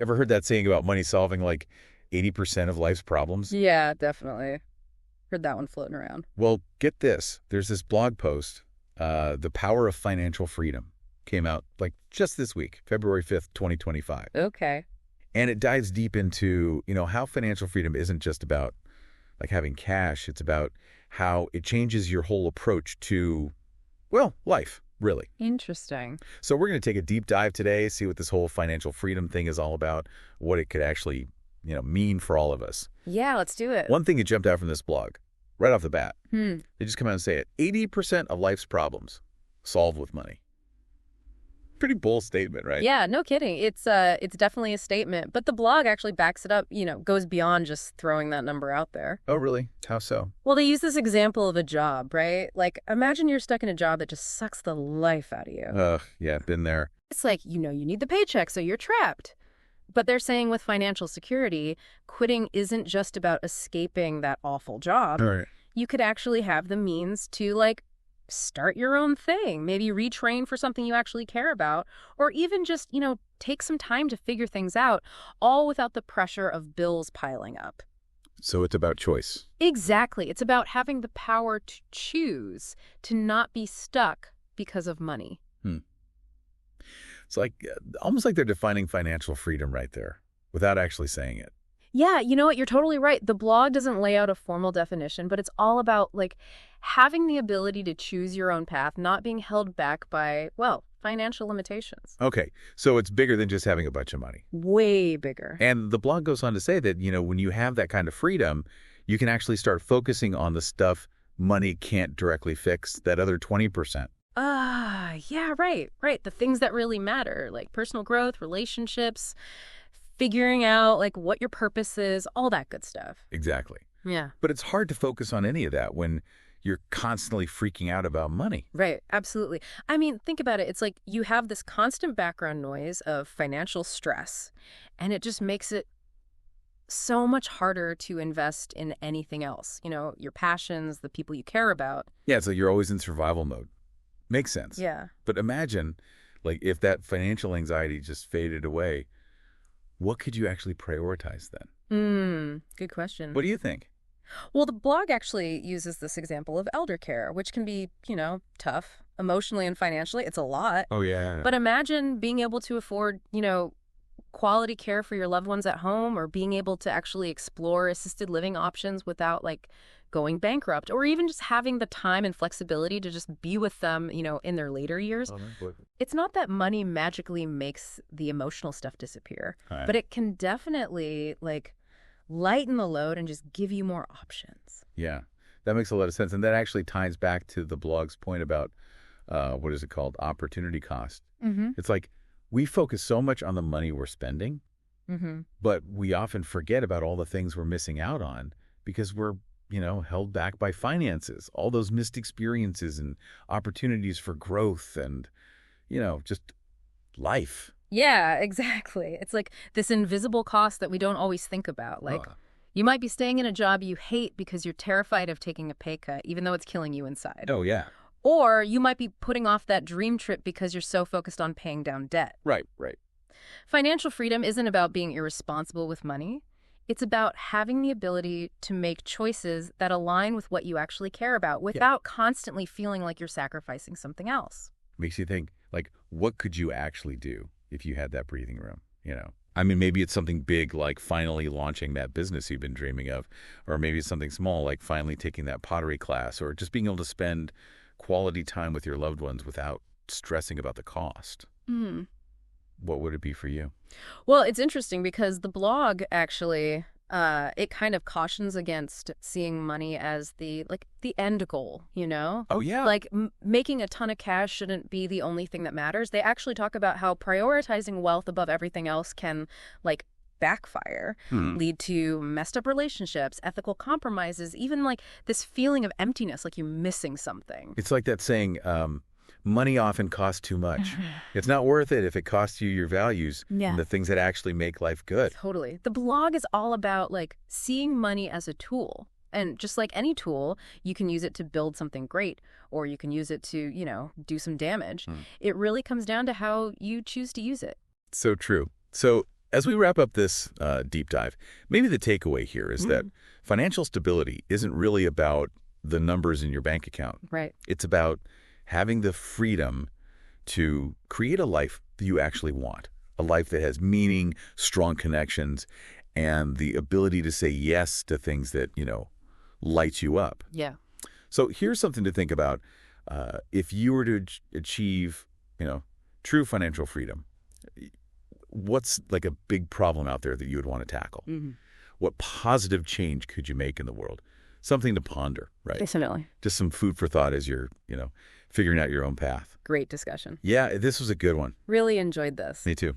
Ever heard that saying about money solving like 80% of life's problems? Yeah, definitely. Heard that one floating around. Well, get this. There's this blog post, The Power of Financial Freedom, came out like just this week, February 5th, 2025. Okay. And it dives deep into, how financial freedom isn't just about like having cash. It's about how it changes your whole approach to, well, life, really. Interesting. So we're going to take a deep dive today, see what this whole financial freedom thing is all about, what it could actually, mean for all of us. Yeah, let's do it. One thing that jumped out from this blog, right off the bat, Hmm. they just come out and say it. 80% of life's problems solved with money. Pretty bold statement, right? Yeah, no kidding. It's definitely a statement, but the blog actually backs it up, goes beyond just throwing that number out there. Oh, really? How so? Well, they use this example of a job, right? Like, imagine you're stuck in a job that just sucks the life out of you. Yeah, been there. It's like, you need the paycheck, so you're trapped. But they're saying with financial security, quitting isn't just about escaping that awful job. All right. You could actually have the means to, like, start your own thing, maybe retrain for something you actually care about, or even just, take some time to figure things out, all without the pressure of bills piling up. So it's about choice. Exactly. It's about having the power to choose, to not be stuck because of money. It's like almost like they're defining financial freedom right there without actually saying it. Yeah, you know what? You're totally right. The blog doesn't lay out a formal definition, but it's all about, like, having the ability to choose your own path, not being held back by, well, financial limitations. Okay, so it's bigger than just having a bunch of money. Way bigger. And the blog goes on to say that, when you have that kind of freedom, you can actually start focusing on the stuff money can't directly fix, that other 20%. Yeah, right. The things that really matter, like personal growth, relationships, figuring out, like, what your purpose is, all that good stuff. Exactly. Yeah. But it's hard to focus on any of that when you're constantly freaking out about money. Right, absolutely. I mean, think about it. It's like you have this constant background noise of financial stress, and it just makes it so much harder to invest in anything else. Your passions, the people you care about. Yeah, so you're always in survival mode. Makes sense. Yeah. But imagine, like, if that financial anxiety just faded away, what could you actually prioritize then? Good question. What do you think? Well, the blog actually uses this example of elder care, which can be, tough emotionally and financially. It's a lot. Oh, yeah. But imagine being able to afford, quality care for your loved ones at home, or being able to actually explore assisted living options without, like, going bankrupt, or even just having the time and flexibility to just be with them, in their later years. It's not that money magically makes the emotional stuff disappear, Right. but it can definitely, like, lighten the load and just give you more options. Yeah, that makes a lot of sense. And that actually ties back to the blog's point about, what is it called? Opportunity cost. Mm-hmm. It's like we focus so much on the money we're spending, Mm-hmm. but we often forget about all the things we're missing out on because we're, held back by finances, all those missed experiences and opportunities for growth and, just life. Yeah, exactly. It's like this invisible cost that we don't always think about. Like, you might be staying in a job you hate because you're terrified of taking a pay cut, even though it's killing you inside. Oh, yeah. Or you might be putting off that dream trip because you're so focused on paying down debt. Right. Financial freedom isn't about being irresponsible with money. It's about having the ability to make choices that align with what you actually care about without constantly feeling like you're sacrificing something else. Makes you think, like, what could you actually do if you had that breathing room, I mean, maybe it's something big like finally launching that business you've been dreaming of, or maybe it's something small like finally taking that pottery class, or just being able to spend quality time with your loved ones without stressing about the cost. What would it be for you? Well, it's interesting because the blog actually, it kind of cautions against seeing money as the end goal, Oh, yeah. Like, making a ton of cash shouldn't be the only thing that matters. They actually talk about how prioritizing wealth above everything else can, like, backfire, lead to messed up relationships, ethical compromises, even, like, this feeling of emptiness, like you're missing something. It's like that saying, money often costs too much. It's not worth it if it costs you your values and the things that actually make life good. Totally. The blog is all about, like, seeing money as a tool. And just like any tool, you can use it to build something great, or you can use it to, do some damage. It really comes down to how you choose to use it. So true. So As we wrap up this deep dive, maybe the takeaway here is that financial stability isn't really about the numbers in your bank account. Right. It's about having the freedom to create a life that you actually want, a life that has meaning, strong connections, and the ability to say yes to things that, light you up. Yeah. So here's something to think about. If you were to achieve, true financial freedom, what's like a big problem out there that you would want to tackle? What positive change could you make in the world? Something to ponder, right? Definitely. Just some food for thought as you're, figuring out your own path. Great discussion. Yeah, this was a good one. Really enjoyed this. Me too.